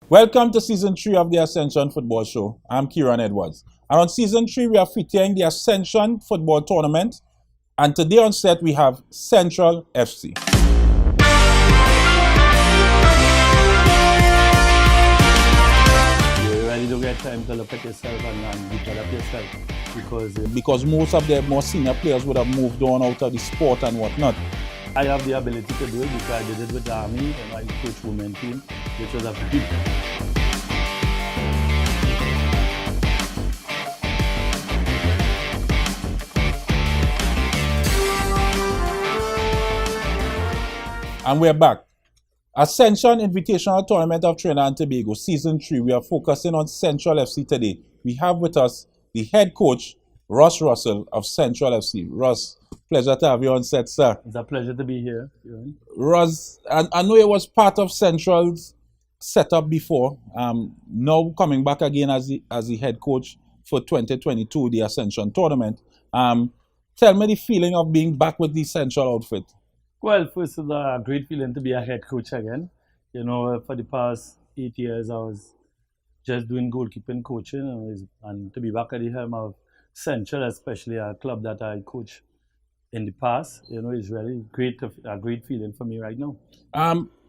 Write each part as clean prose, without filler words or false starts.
Welcome to Season 3 of the Ascension Football Show. I'm Kieran Edwards. And on Season 3, we are featuring the Ascension Football Tournament. And today on set, we have Central FC. You really don't get time to look at yourself and develop yourself because most of the more senior players would have moved on out of the sport and whatnot. I have the ability to do it because I did it with the Army and I coach women team, which was a very And we're back. Ascension Invitational Tournament of Trinidad and Tobago, Season 3. We are focusing on Central FC today. We have with us the head coach, Russ Russell of Central FC. Russ, pleasure to have you on set, sir. It's a pleasure to be here. Russ, I know it was part of Central's setup before. Now coming back again as the head coach for 2022, the Ascension Tournament. Tell me the feeling of being back with the Central outfit. Well, first, it's a great feeling to be a head coach again. You know, for the past 8 years, I was just doing goalkeeping coaching, and to be back at the helm of Central, especially a club that I coached in the past, you know, is really a great feeling for me right now.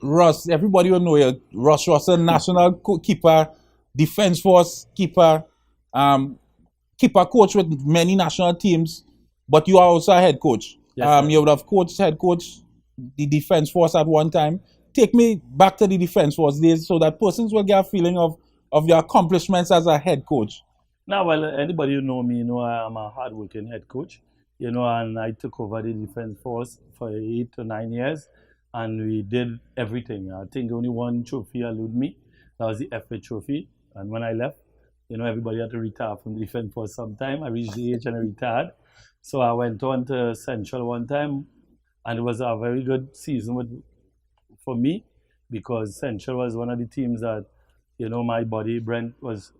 Russ, everybody will know you. Russ Russell, national keeper, defense force keeper, keeper coach with many national teams, but you are also a head coach. Yes, you would have head coach the defense force at one time. Take me back to the defense force days so that persons will get a feeling of your accomplishments as a head coach. Now, well, anybody who know me, know I am a hard-working head coach, you know, and I took over the defense force for 8 to 9 years, and we did everything. I think only one trophy eluded me. That was the FA trophy. And when I left, you know, everybody had to retire from the defense force sometime. I reached the age and I retired. So I went on to Central one time, and it was a very good season for me because Central was one of the teams that, you know, my buddy Brent was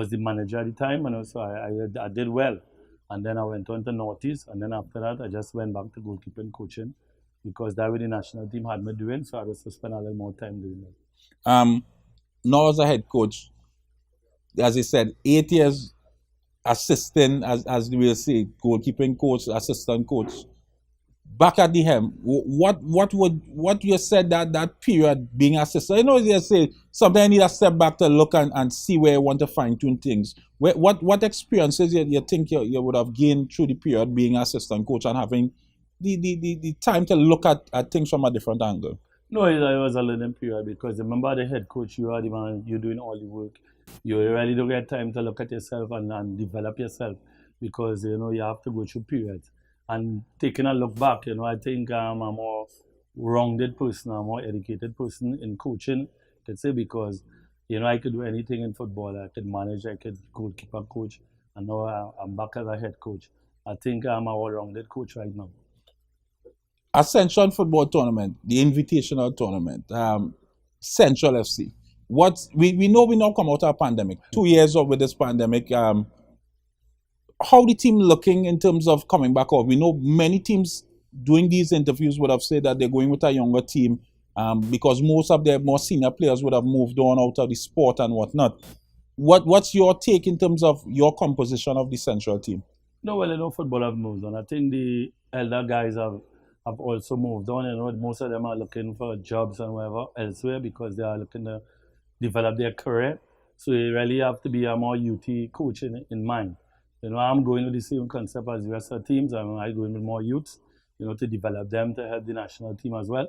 the manager at the time, and also I did well. And then I went on to Northeast, and then after that I just went back to goalkeeping coaching because that way the national team had me doing, so I was to spend a little more time doing that. Now as a head coach, as I said, 8 years assistant, as we will say, goalkeeping coach, assistant coach. Back at the helm, what you said that period being assistant? You know, you say sometimes you need a step back to look and see where you want to fine tune things. What experiences you think you would have gained through the period being assistant coach and having the time to look at things from a different angle? No, it was a learning period because remember the head coach, you are the man, you're doing all the work. You really don't get time to look at yourself and develop yourself because, you know, you have to go through periods. And taking a look back, you know, I think I'm a more rounded person, a more educated person in coaching, I could say, because, you know, I could do anything in football. I could manage, I could goalkeeper coach, and now I'm back as a head coach. I think I'm a all-rounded coach right now. Ascension Football Tournament, the Invitational Tournament, Central FC. We know we now come out of a pandemic. 2 years of with this pandemic. How the team looking in terms of coming back out? We know many teams doing these interviews would have said that they're going with a younger team because most of their more senior players would have moved on out of the sport and whatnot. What's your take in terms of your composition of the Central team? No, well, you know, football have moved on. I think the elder guys have also moved on. You know, most of them are looking for jobs and whatever elsewhere because they are looking to develop their career. So you really have to be a more youth coach in mind. You know, I'm going with the same concept as the rest of the teams. I'm going with more youths, you know, to develop them to help the national team as well.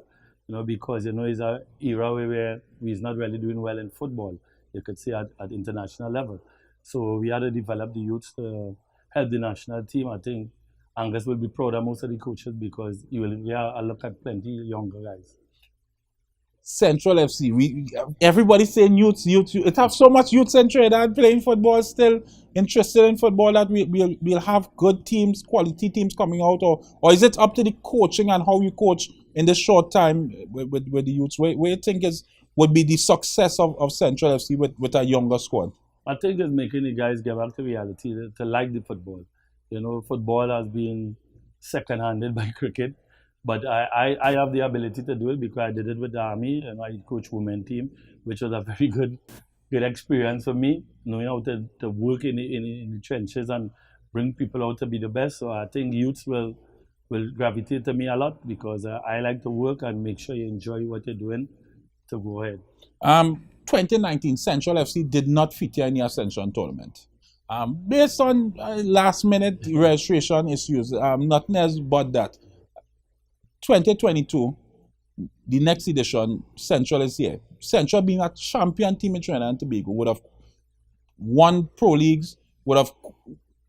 You know, because, you know, it's an era where we're not really doing well in football, you could say at international level. So we had to develop the youths to help the national team. I think Angus will be proud of most of the coaches because I look at plenty younger guys. Central FC, everybody saying youth. It have so much youth in Trinidad playing football, still interested in football that we'll have good teams, quality teams coming out, or is it up to the coaching and how you coach in the short time with the youths? Where you think would be the success of Central FC with a younger squad? I think it's making the guys get back to reality, to like the football. You know, football has been second-handed by cricket. But I have the ability to do it because I did it with the Army and I coach women team. which was a very good experience for me, knowing how to work in the trenches and bring people out to be the best. So I think youths will gravitate to me a lot because I like to work and make sure you enjoy what you're doing. So go ahead. 2019 Central FC did not feature in the Ascension tournament. Based on last minute registration issues, nothing else but that. 2022, the next edition, Central is here. Central, being a champion team in Trinidad and Tobago, would have won Pro Leagues, would have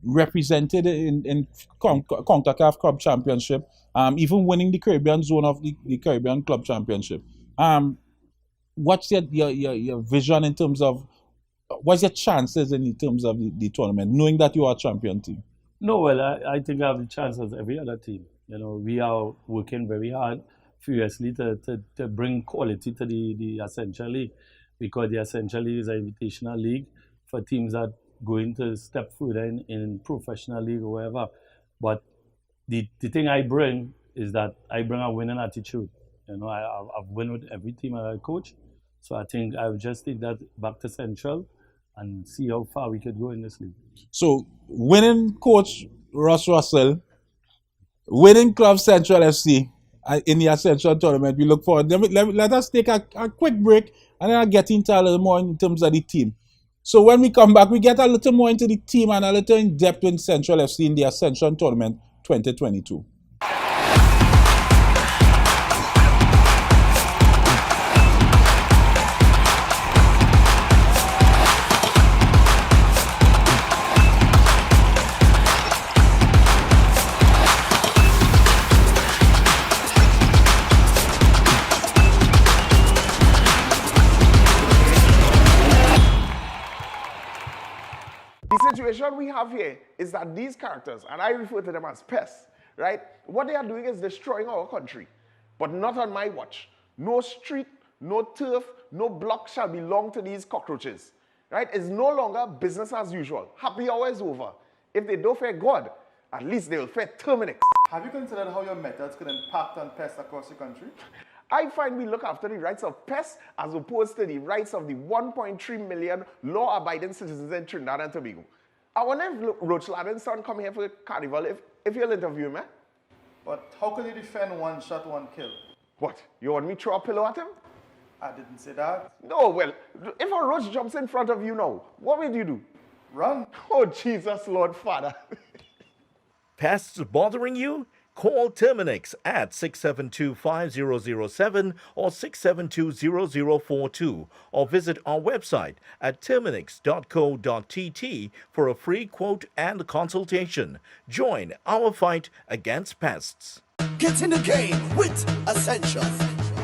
represented in CONCACAF Club Championship, even winning the Caribbean zone of the Caribbean Club Championship. What's your vision in terms of, what's your chances in terms of the tournament, knowing that you are a champion team? No, well, I think I have the chance as every other team. You know, we are working very hard, furiously to bring quality to the Ascension League, because the Ascension League is an invitational league for teams that going to step further in professional league or whatever. But the thing I bring is that I bring a winning attitude. You know, I've won with every team I coach. So I think I will just take that back to Central and see how far we could go in this league. So winning coach Ross Russell, winning club Central FC in the Ascension tournament, we look forward. Let us take a quick break and then I'll get into a little more in terms of the team. So when we come back, we get a little more into the team and a little in depth in Central FC in the Ascension tournament 2022. The situation we have here is that these characters, and I refer to them as pests, right? What they are doing is destroying our country, but not on my watch. No street, no turf, no block shall belong to these cockroaches, right? It's no longer business as usual. Happy hour is over. If they don't fear God, at least they will fear Terminix. Have you considered how your methods could impact on pests across the country? I find we look after the rights of pests as opposed to the rights of the 1.3 million law-abiding citizens in Trinidad and Tobago. I wonder if Roach Ladden's son come here for the carnival, if you'll interview him, eh? But how could you defend one shot, one kill? What, you want me to throw a pillow at him? I didn't say that. No, well, if a roach jumps in front of you now, what will you do? Run. Oh, Jesus, Lord Father. Pests bothering you? Call Terminix at 672-5007 or 672-0042 or visit our website at terminix.co.tt for a free quote and consultation. Join our fight against pests. Get in the game with Ascension.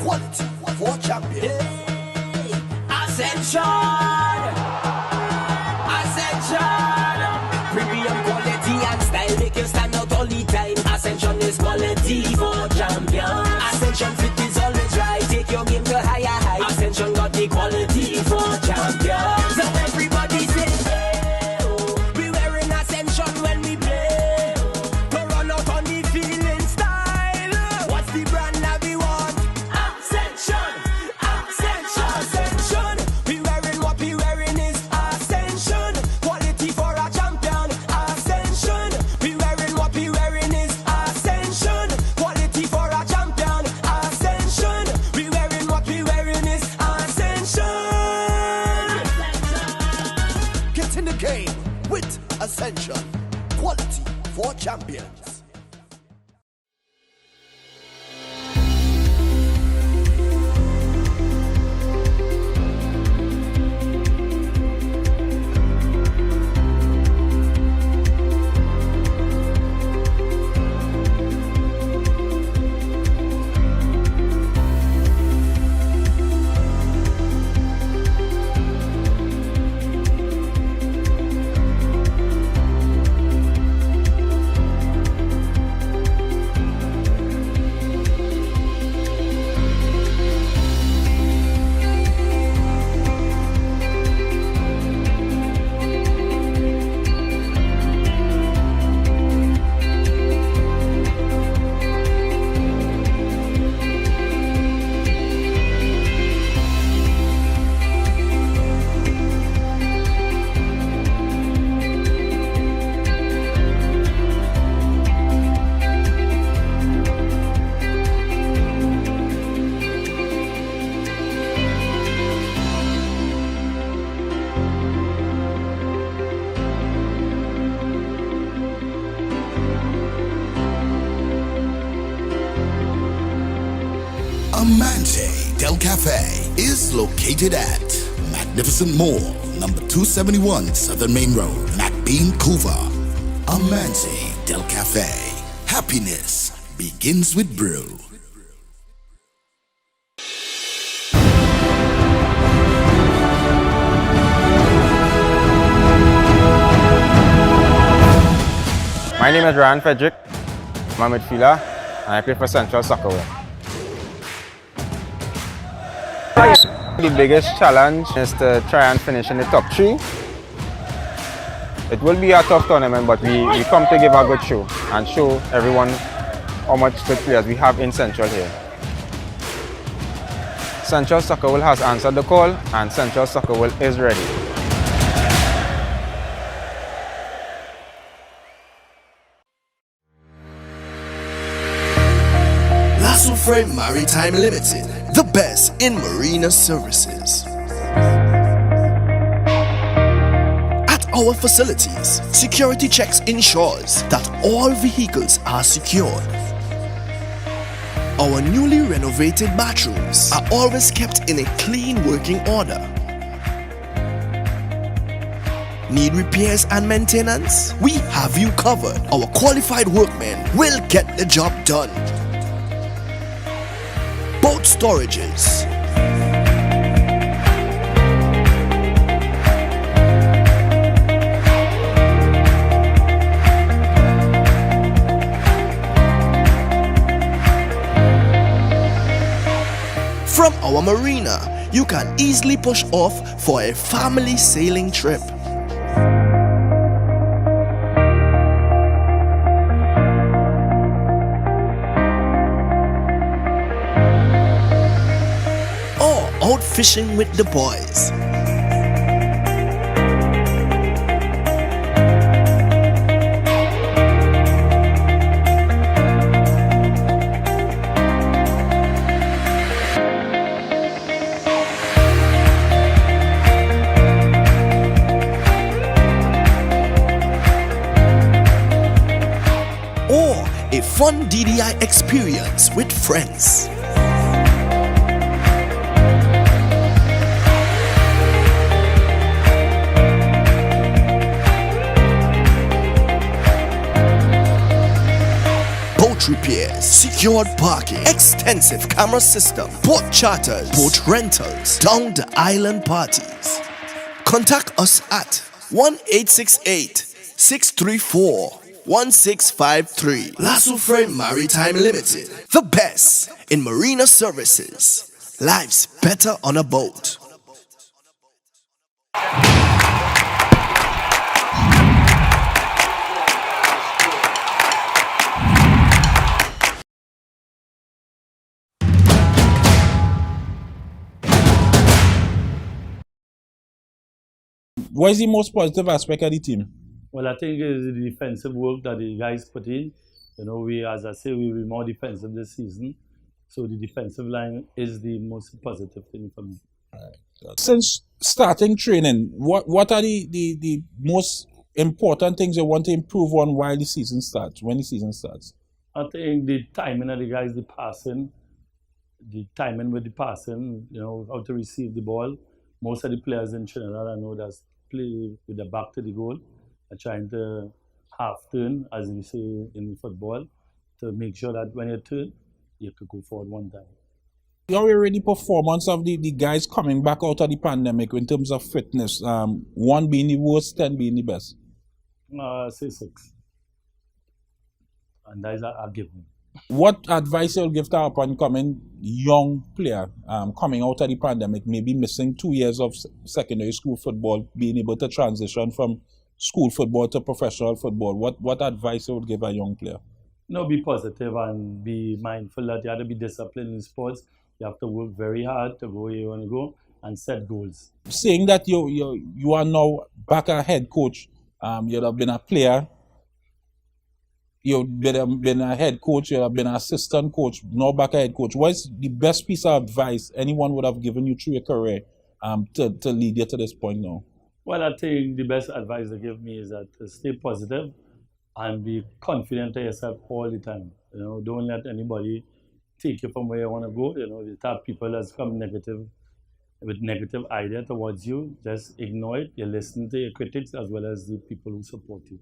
Quality for champions. Hey, Ascension! Ascension! Premium quality and style make you stand out all the time. Ascension is quality for champions. Ascension fit is always right. Take your game to higher heights. Ascension got the quality for champions. So everybody say, hey, oh, we wearing Ascension when we play. To run out on the field in style. What's the brand that we want? Ascension, Ascension, Ascension. We wearing what we wearing is Ascension. Quality for a champion. Ascension. We wearing what we wearing is Ascension. Quality for a champion. Ascension. We wearing what we wearing is Ascension. Get in the game with Ascension. Quality for champions. Del Cafe is located at Magnificent Mall, number 271 Southern Main Road, McBean, Couva. Amanzi Del Cafe. Happiness begins with brew. My name is Ryan Frederick. I'm a midfielder and I play for Central Soccer. The biggest challenge is to try and finish in the top 3. It will be a tough tournament, but we come to give a good show and show everyone how much good players we have in Central here. Central Soccer has answered the call and Central Soccer is ready. S03EP9 Maritime Limited, the best in marina services. At our facilities, security checks ensures that all vehicles are secured. Our newly renovated bathrooms are always kept in a clean working order. Need repairs and maintenance? We have you covered. Our qualified workmen will get the job done. Boat storages, from our marina, you can easily push off for a family sailing trip. Out fishing with the boys. Or a fun DDI experience with friends. Repairs, secured parking, extensive camera system, boat charters, boat rentals, down the island parties. Contact us at 1-868-634-1653. S03EP9 Maritime Limited, the best in marina services. Life's better on a boat. What is the most positive aspect of the team? Well, I think it's the defensive work that the guys put in. You know, as I say, we will be more defensive this season. So the defensive line is the most positive thing for me. Since starting training, what are the most important things you want to improve on while the season starts, when the season starts? I think the timing of the guys, the passing, the timing with the passing, you know, how to receive the ball. Most of the players in Trinidad, I know, that play with the back to the goal, are trying to half turn, as we say in football, to make sure that when you turn, you could go forward one time. How are the performance of the guys coming back out of the pandemic in terms of fitness? 1 being the worst, 10 being the best? Say 6. And that is a given. What advice you'll give to our up-and-coming young player coming out of the pandemic, maybe missing 2 years of secondary school football, being able to transition from school football to professional football? What advice you would give a young player? No, be positive and be mindful that you have to be disciplined in sports. You have to work very hard to go where you want to go and set goals. Saying that you are now back a head coach, you'd have been a player, you've been a head coach, you've been an assistant coach, now back a head coach. What is the best piece of advice anyone would have given you through your career to lead you to this point now? Well, I think the best advice they give me is that stay positive and be confident in yourself all the time. You know, don't let anybody take you from where you want to go. You know, if you have people that's come negative with negative idea towards you, just ignore it. You listen to your critics as well as the people who support you.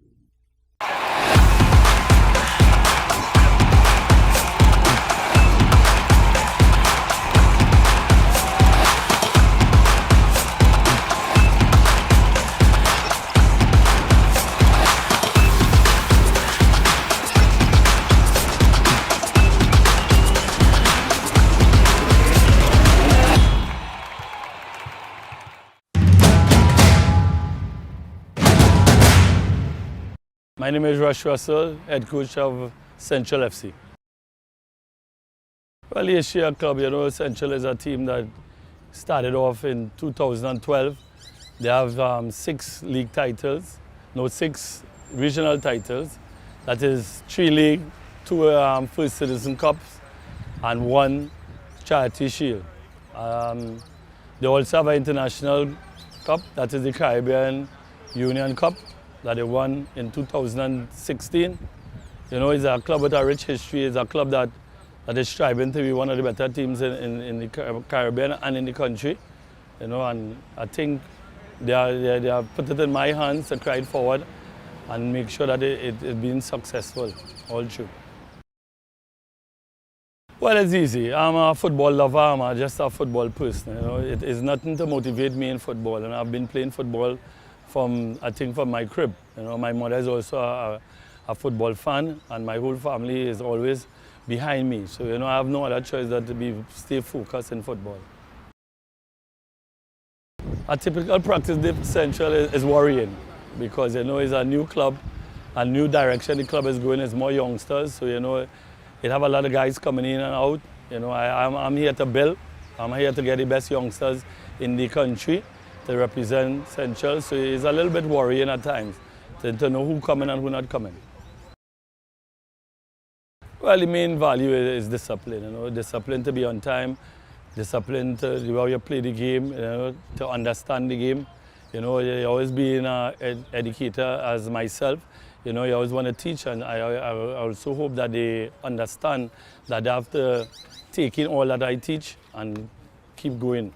My name is Rush Russell, head coach of Central FC. Well, the Asia Club, you know, Central is a team that started off in 2012. They have 6 league titles, no, 6 regional titles. That is 3 league, 2 First Citizen Cups, and 1 Charity Shield. They also have an international cup, that is the Caribbean Union Cup, that they won in 2016. You know, it's a club with a rich history. It's a club that is striving to be one of the better teams in the Caribbean and in the country. You know, and I think they have put it in my hands to carry it forward and make sure that it's being successful all through. Well, it's easy. I'm a football lover. I'm just a football person. You know, it is nothing to motivate me in football. And I've been playing football from my crib. You know, my mother is also a football fan, and my whole family is always behind me. So, you know, I have no other choice than to stay focused in football. A typical practice day for Central is worrying because, you know, it's a new club, a new direction the club is going. It's more youngsters, so, you know, it have a lot of guys coming in and out. You know, I'm here to build. I'm here to get the best youngsters in the country to represent Central, so it's a little bit worrying at times to know who coming and who not coming. Well, the main value is discipline, you know, discipline to be on time, discipline to how you play the game, you know, to understand the game. You know, you always being an educator as myself, you know, you always want to teach, and I also hope that they understand that they have to take in all that I teach and keep going.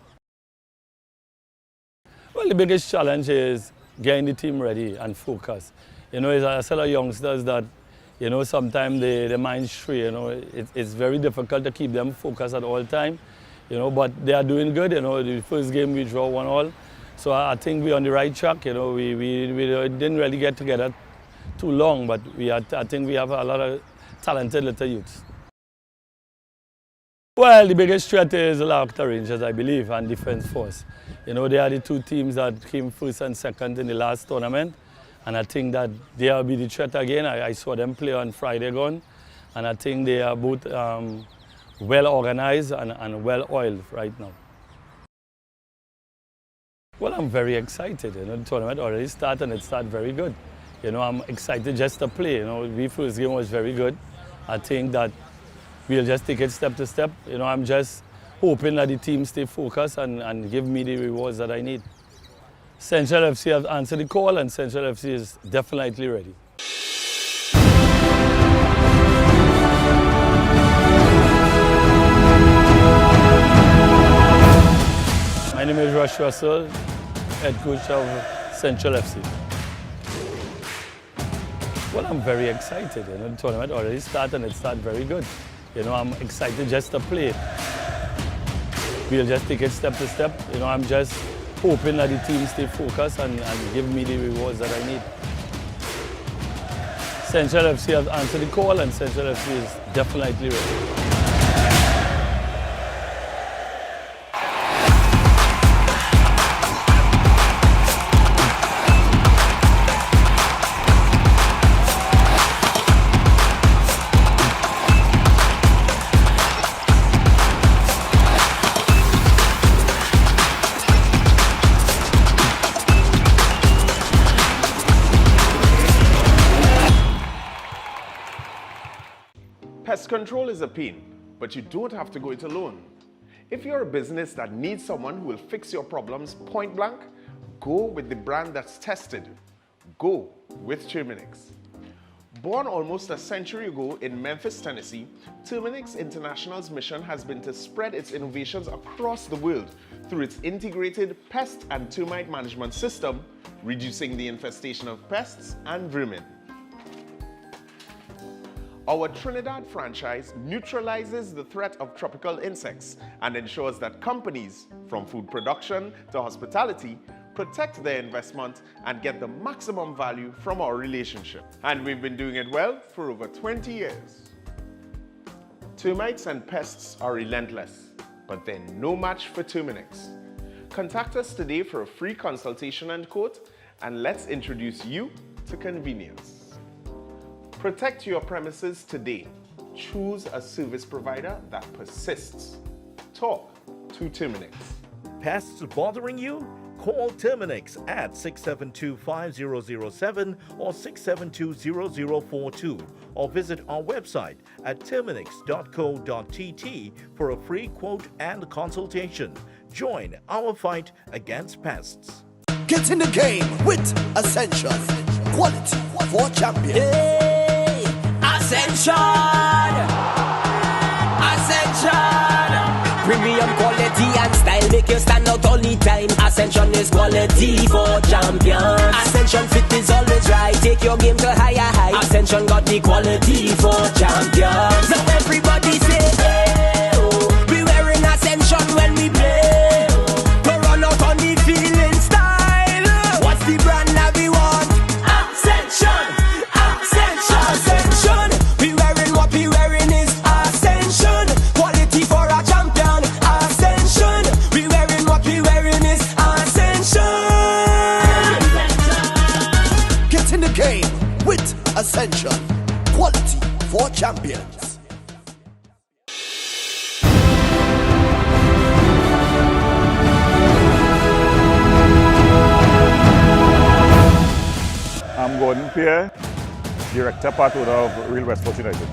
Well, the biggest challenge is getting the team ready and focused. You know, it's a set of youngsters that, you know, sometimes their mind's free. You know, it's very difficult to keep them focused at all time. You know, but they are doing good. You know, the first game we draw 1-1. So I think we're on the right track. You know, we didn't really get together too long, but I think we have a lot of talented little youths. Well, the biggest threat is the Laughter Rangers, I believe, and Defence Force. You know, they are the 2 teams that came first and second in the last tournament, and I think that they will be the threat again. I saw them play on Friday gone, and I think they are both well organized and well oiled right now. Well, I'm very excited. You know, the tournament already started, and it started very good. You know, I'm excited just to play. You know, the first game was very good. I think that we'll just take it step to step. You know, I'm just hoping that the team stay focused and give me the rewards that I need. Central FC have answered the call, and Central FC is definitely ready. My name is Rush Russell, head coach of Central FC. Well, I'm very excited. You know, the tournament already started, and it started very good. You know, I'm excited just to play. We'll just take it step to step. You know, I'm just hoping that the team stay focused and give me the rewards that I need. Central FC have answered the call, and Central FC is definitely ready. Pest control is a pain, but you don't have to go it alone. If you're a business that needs someone who will fix your problems point blank, go with the brand that's tested. Go with Terminix. Born almost a century ago in Memphis, Tennessee, Terminix International's mission has been to spread its innovations across the world through its integrated pest and termite management system, reducing the infestation of pests and vermin. Our Trinidad franchise neutralizes the threat of tropical insects and ensures that companies, from food production to hospitality, protect their investment and get the maximum value from our relationship. And we've been doing it well for over 20 years. Termites and pests are relentless, but they're no match for Terminix. Contact us today for a free consultation and quote, and let's introduce you to convenience. Protect your premises today. Choose a service provider that persists. Talk to Terminix. Pests bothering you? Call Terminix at 672-5007 or 672-0042 or visit our website at terminix.co.tt for a free quote and consultation. Join our fight against pests. Get in the game with Ascension. Quality for champions. Hey, Ascension! Ascension! Premium quality and style make you stand out all the time. Ascension is quality for champions. Ascension fit is always right. Take your game to higher heights. Ascension got the quality for champions. So everybody say, hey, oh, we wearing Ascension when we play. To run out on the field in style. What's the brand that we want? Ascension! Ascension! Ascension! We wearing what we wearing is Ascension. Quality for a champion. Ascension! We wearing what we wearing is Ascension. Get in the game with Ascension. Quality for champions. I'm Gordon Pierre, Director Part Owner of Real Westport United.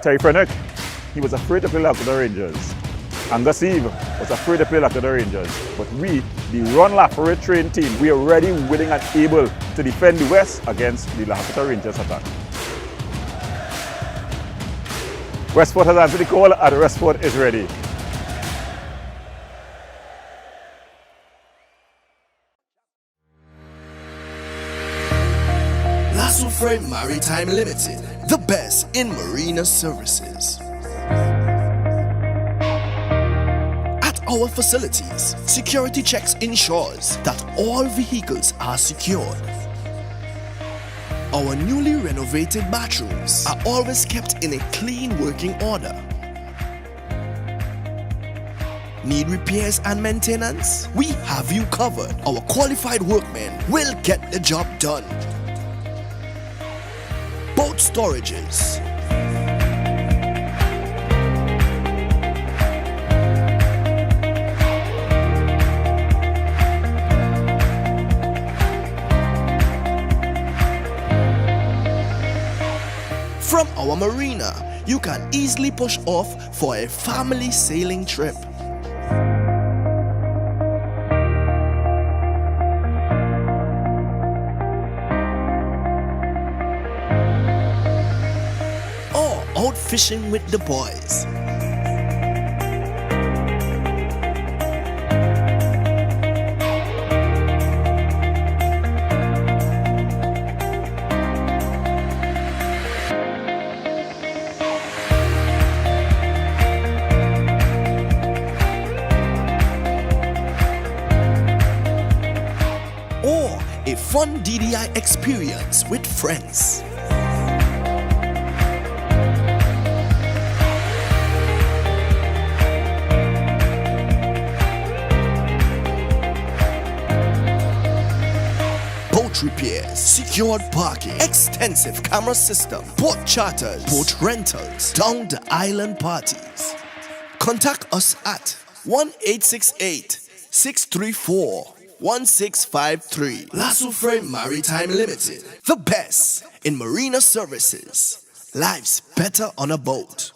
Terry Frennick, he was afraid to play like the Rangers. Angus Eve was afraid to play like the Rangers. But we, the Ron Lafayette trained team, we are ready, willing and able to defend the West against the Lafayette Rangers attack. Westport has answered the call and Westport is ready. Lasso Frame Maritime Limited, the best in marina services. At our facilities, security checks ensures that all vehicles are secured. Our newly renovated bathrooms are always kept in a clean working order. Need repairs and maintenance? We have you covered. Our qualified workmen will get the job done. Boat storages, from our marina, you can easily push off for a family sailing trip. Out fishing with the boys. Or a fun DDI experience with friends. Repairs, secured parking, extensive camera system, boat charters, boat rentals, down the island parties. Contact us at 1-868-634-1653. Lasso Frame Maritime Limited, the best in marina services. Life's better on a boat.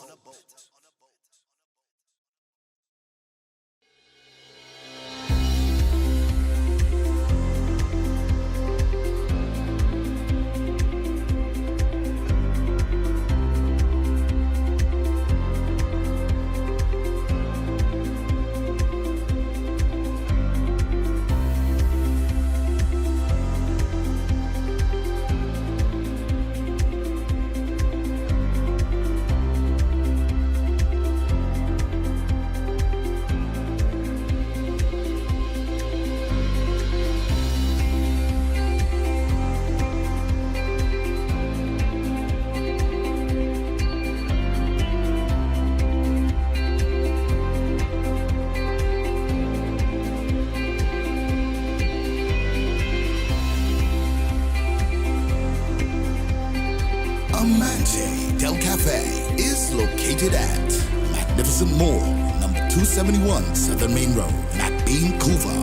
Amante Del Cafe is located at Magnificent Mall, number 271 Southern Main Road, McBean, Couva.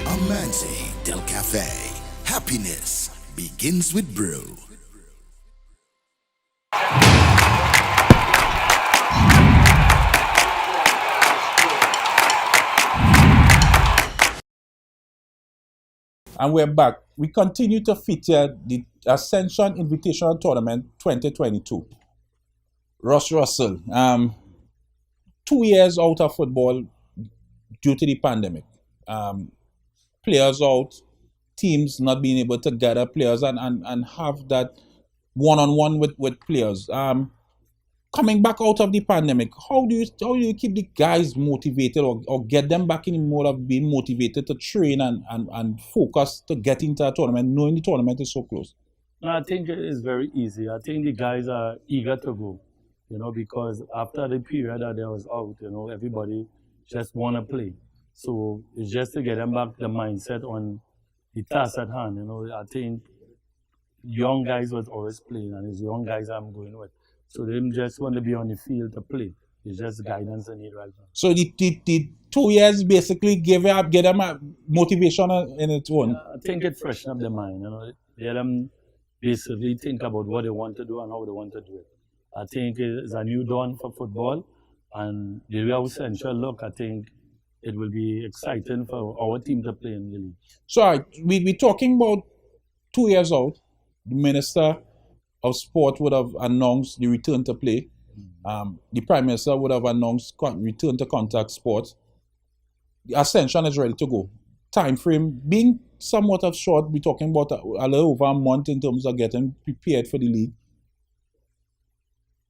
Amante Del Cafe. Happiness begins with brew. And we're back. We continue to feature the Ascension Invitational Tournament 2022. Ross Russell, 2 years out of football due to the pandemic. Players out, teams not being able to gather players and have that one-on-one with players. Coming back out of the pandemic, how do you keep the guys motivated or get them back in the mode of being motivated to train and focus to get into a tournament, knowing the tournament is so close? I think it is very easy. I think the guys are eager to go, because after the period that they was out, everybody just want to play. So it's just to get them back the mindset on the task at hand. I think young guys was always playing, and it's young guys I'm going with. So they just want to be on the field to play. It's just guidance they need right now. So the 2 years basically get them a motivation in its own. I think it freshen up their mind. Let them basically think about what they want to do and how they want to do it. I think it's a new dawn for football, and the way Ascension look, I think it will be exciting for our team to play in the league. So we're talking about 2 years out. The Minister of Sport would have announced the return to play. The Prime Minister would have announced return to contact sport. The Ascension is ready to go. Time frame being somewhat of short, we're talking about a little over a month in terms of getting prepared for the league.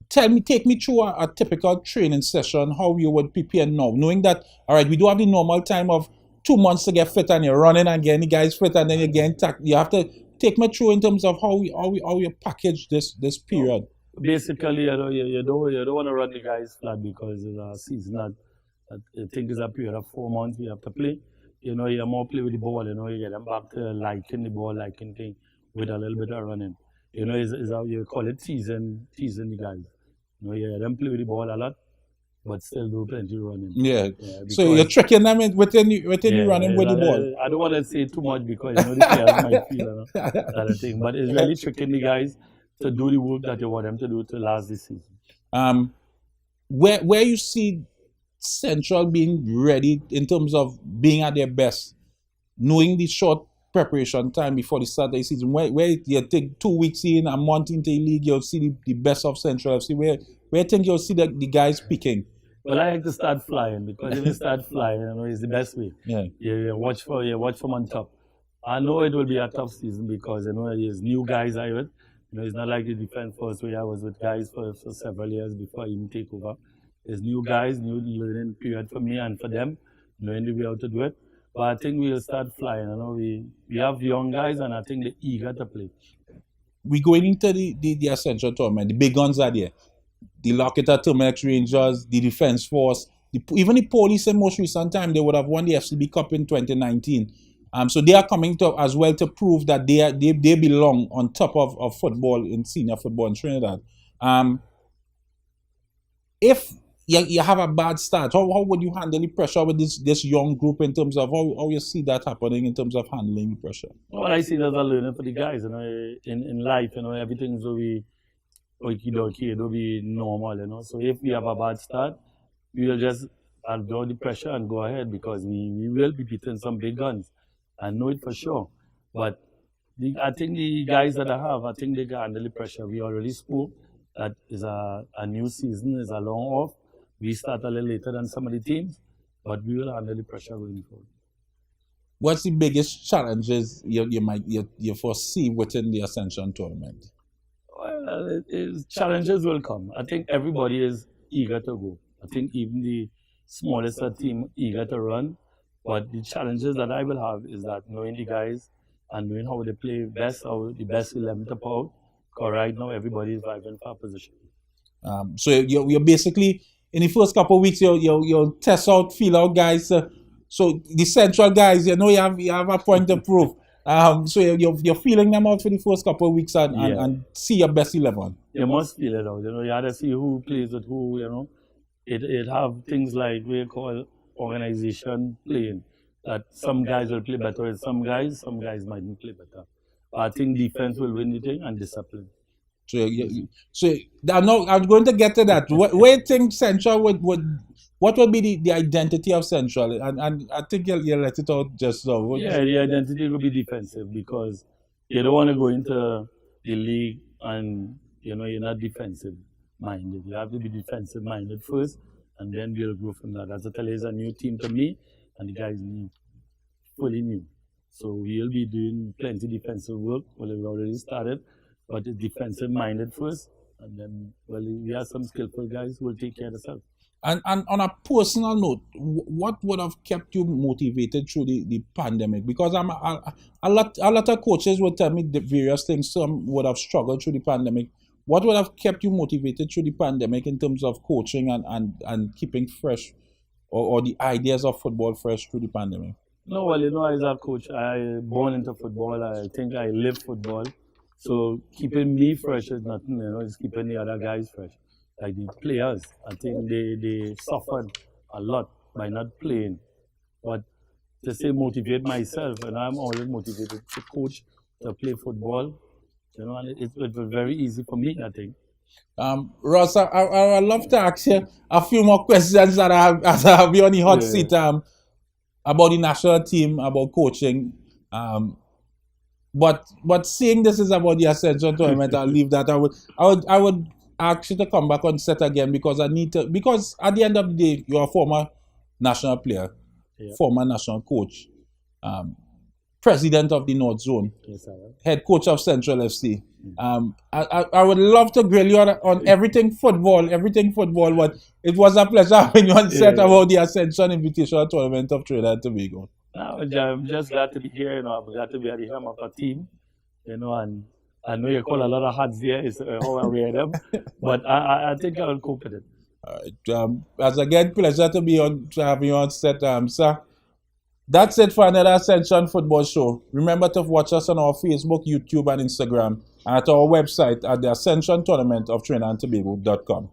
Take me through a typical training session, how you would prepare now, knowing that, all right, we do have the normal time of 2 months to get fit and you're running and getting the guys fit and then you're getting you have to take me through in terms of how you package this period. Basically, you don't want to run the guys flat because it's a season that I think it's a period of 4 months we have to play. You more play with the ball, you get them back to liking the ball, liking thing with a little bit of running. Is how you call it teasing the guys. You get them play with the ball a lot, but still do plenty running. Yeah. So you're tricking them within the running with the ball. I don't want to say too much because the players might feel that thing, but it's really tricking the guys to do the work that you want them to do to last this season. Where you see Central being ready in terms of being at their best, knowing the short preparation time before the start of the season, where you take 2 weeks in, a month into the league, you'll see the best of Central FC. Where you think you'll see the guys peaking? Well, I like to start flying because if you start flying, it's the best way. Yeah. You watch from on top. I know it will be a tough season because there's new guys I with. It's not like the defense force where I was with guys for several years before I even take over. There's new guys, new learning period for me and for them, knowing the way how to do it. But I think we'll start flying. We have young guys and I think they're eager to play. We're going into the Ascension tournament. The big guns are there. The Locketa Terminex Rangers, the Defense Force, even the Police in most recent time, they would have won the FCB Cup in 2019. So they are coming to as well to prove that they belong on top of football in senior football in Trinidad. If you have a bad start, how would you handle the pressure with this young group in terms of how you see that happening in terms of handling the pressure? Well, I see that as a learning for the guys. In life, everything's will be okie-dokie, it'll be normal, So if we have a bad start, we will just endure the pressure and go ahead because we will be beating some big guns. I know it for sure. But I think the guys that I think they can handle the pressure. We already spoke that is a new season, is a long off. We start a little later than some of the teams, but we will handle the pressure going forward. What's the biggest challenges you foresee within the Ascension tournament? Well, challenges will come. I think everybody is eager to go. I think even the smallest team eager to run. But the challenges that I will have is that knowing the guys and knowing how they play best, how the best 11 to pull out. Because right now everybody is vying for a position. So you're basically in the first couple of weeks you'll test out, feel out guys. So the Central guys, you have a point to prove. So you're feeling them out for the first couple of weeks and see your best 11. You must feel it out. You know, you have to see who plays with who. You know, it have things like we call organization playing. That some guys will play better with some guys mightn't play better. I think defense will win the thing and discipline. So I'm going to get to that. Where do you think Central what would be the identity of Central? And I think you'll let it out just now. Yeah, the identity will be defensive because you don't want to go into the league and you're not defensive minded. You have to be defensive minded first and then we'll go from that. As I tell you, it's a new team to me and the guys new, fully new. So we'll be doing plenty defensive work. Well, we've already started, but it's defensive minded first, and then we have some skillful guys who will take care of themselves. And on a personal note, what would have kept you motivated through the pandemic? Because a lot of coaches would tell me the various things. Some would have struggled through the pandemic. What would have kept you motivated through the pandemic in terms of coaching and keeping fresh, or the ideas of football fresh through the pandemic? No, well, as a coach, I born into football. I think I live football. So keeping me fresh is nothing, it's keeping the other guys fresh. Like the players, I think they suffered a lot by not playing. But to say motivate myself, and I'm always motivated to coach, to play football, and it was very easy for me, I think. Ross, I would love to ask you a few more questions that I have you on the hot seat about the national team, about coaching. But seeing this is about the Ascension tournament, I'll leave that. I would ask you to come back on set again because because at the end of the day, you're a former national player, former national coach, president of the North Zone, head coach of Central FC. I would love to grill you on everything football, but it was a pleasure having you on set about the Ascension Invitational Tournament of Trinidad and Tobago. I'm just glad to be here, I'm glad to be at the helm of a team, and I know you call a lot of hats there, it's how I wear them, but I think I will cope with it. All right. As again, pleasure to have you on set, sir. That's it for another Ascension Football Show. Remember to watch us on our Facebook, YouTube, and Instagram, and at our website at the Ascension Tournament of Trinidad and Tobago.com.